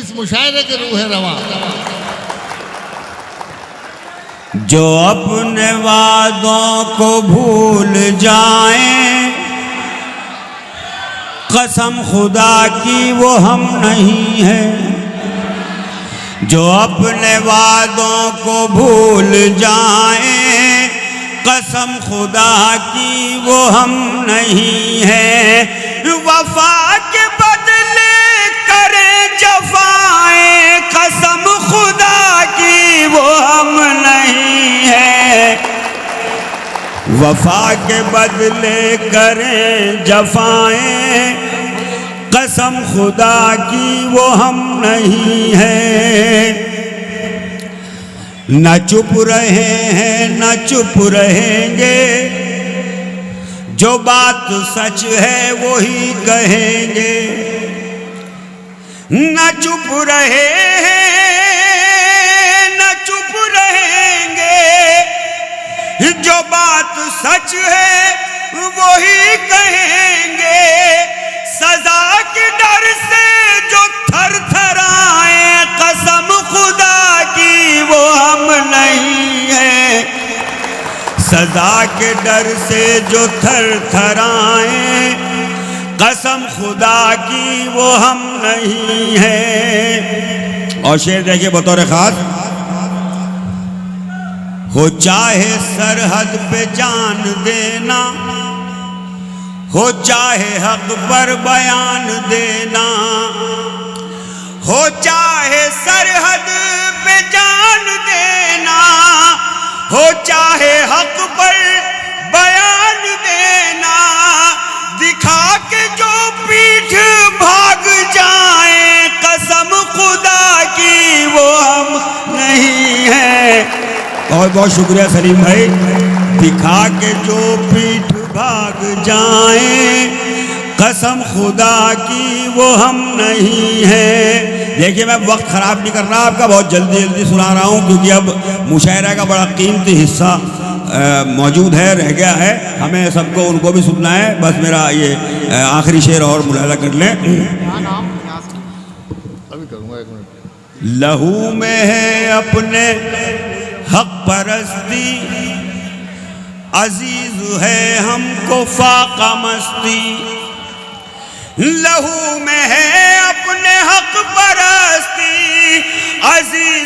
इस मुशायरे के रूह रवा। जो अपने वादों को भूल जाएं, कसम खुदा की वो हम नहीं हैं। जो अपने वादों को भूल जाएं, कसम खुदा की वो हम नहीं हैं। वफा के बदले करें जफाएं, कसम खुदा की वो हम नहीं हैं। वफा के बदले करें जफाएं, कसम खुदा की वो हम नहीं हैं। न चुप रहे हैं न चुप रहेंगे, जो बात सच है वही कहेंगे। न चुप रहे हैं न चुप रहेंगे, जो बात सच है वही कहेंगे। सजा के डर से जो थर थराए, कसम खुदा की वो हम नहीं हैं। सजा के डर से जो थर थराए, कसम खुदा की वो हम नहीं हैं। और शेर देखिए बतौर खास, हो चाहे सरहद पे जान देना, हो चाहे हक पर बयान देना। हो चाहे सरहद पे जान देना, हो चाहे हक पर बयान देना। दिखा के जो पीठ भाग जाए, कसम खुदा की वो हम नहीं हैं। बहुत बहुत शुक्रिया सलीम भाई। दिखा के जो पीठ भाग जाएं, कसम खुदा की वो हम नहीं हैं। देखिए मैं वक्त ख़राब नहीं कर रहा आपका, बहुत जल्दी जल्दी सुना रहा हूँ, क्योंकि अब मुशायरा का बड़ा कीमती हिस्सा मौजूद है, रह गया है। हमें सबको उनको भी सुनना है। बस मेरा ये आखिरी शेर और मुलाहिजा कर लें। अभी करूँगा, एक मिनट। लहू में है अपने हक परस्ती, अजीज है हमको फाका मस्ती। लहू में है अपने हक परस्ती, अजीज